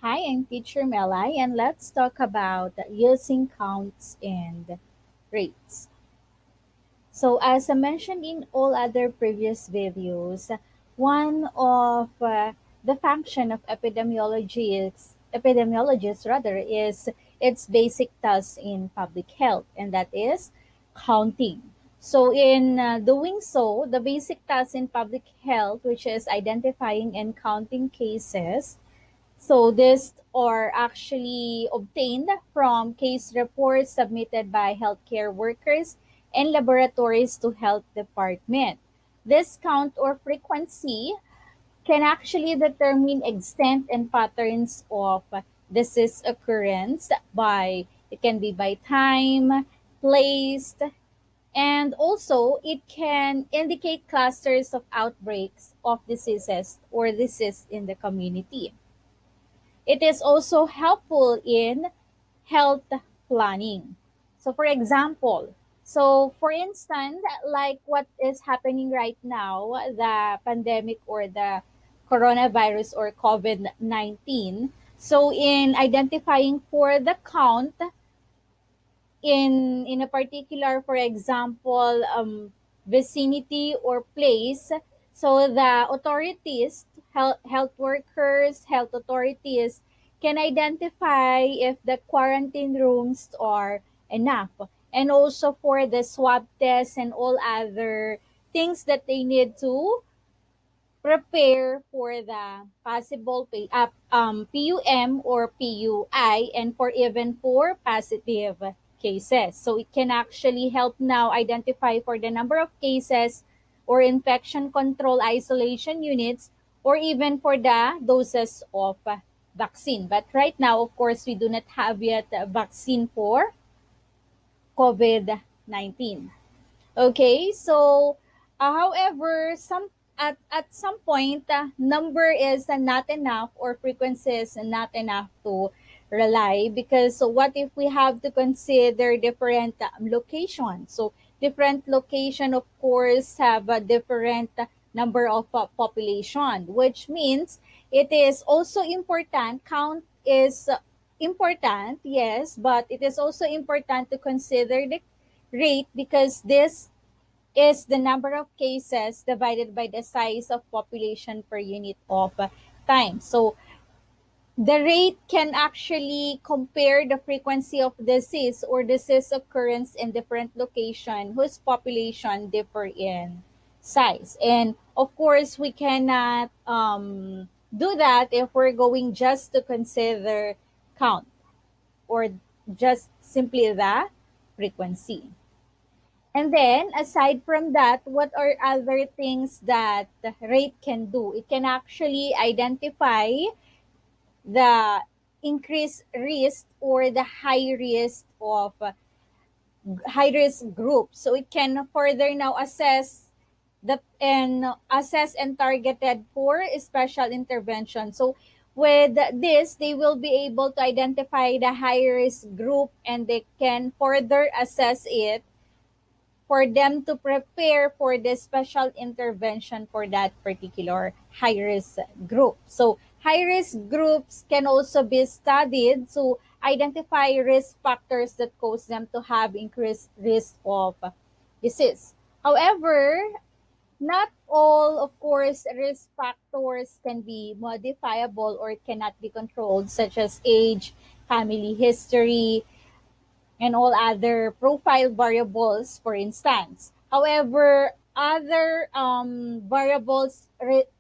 Hi, I'm Teacher Melai, and let's talk about using counts and rates. So, as I mentioned in all other previous videos, one of the function of epidemiologists rather is its basic task in public health, and that is counting. So, in doing so, the basic task in public health, which is identifying and counting cases, so these are actually obtained from case reports submitted by healthcare workers and laboratories to health department. This count or frequency can actually determine extent and patterns of disease occurrence by it can be by time, place, and also it can indicate clusters of outbreaks of diseases or disease in the community. It is also helpful in health planning. So, for example, for instance, like what is happening right now, the pandemic or the coronavirus or COVID 19. So, in identifying for the count in a particular, for example, vicinity or place, so the authorities, health workers, health authorities can identify if the quarantine rooms are enough, and also for the swab tests and all other things that they need to prepare for the possible PUM or PUI, and for even for positive cases. So it can actually help now identify for the number of cases or infection control isolation units, or even for the doses of vaccine. But right now, of course, we do not have yet a vaccine for COVID-19. Okay, so however, at some point, number is not enough or frequency is not enough to rely, because so what if we have to consider different locations? So different location, of course, have a different number of population, which means it is also important. Count is important, yes, but it is also important to consider the rate, because this is the number of cases divided by the size of population per unit of time. So the rate can actually compare the frequency of disease or disease occurrence in different location whose population differ in size. And of course, we cannot do that if we're going just to consider count or just simply the frequency. And then, aside from that, what are other things that the rate can do? It can actually identify the increased risk or the high risk group. So it can further now assess and targeted for special intervention. So with this, they will be able to identify the high risk group, and they can further assess it for them to prepare for the special intervention for that particular high risk group. So, high risk groups can also be studied to identify risk factors that cause them to have increased risk of disease. However, not all, of course, risk factors can be modifiable or cannot be controlled, such as age, family history, and all other profile variables, for instance. However, other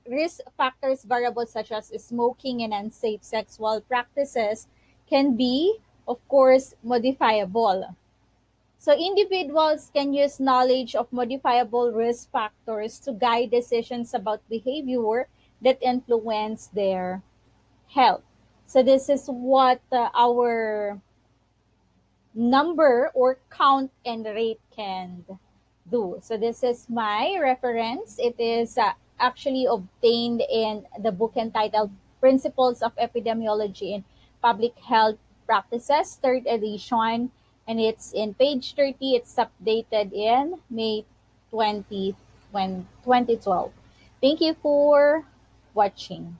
risk factors variables such as smoking and unsafe sexual practices can be, of course, modifiable. So individuals can use knowledge of modifiable risk factors to guide decisions about behavior that influence their health. So this is what our number or count and rate can do. So this is my reference. It is actually obtained in the book entitled Principles of Epidemiology in Public Health Practices, third edition, and it's in page 30. It's updated in May 2012. Thank you for watching.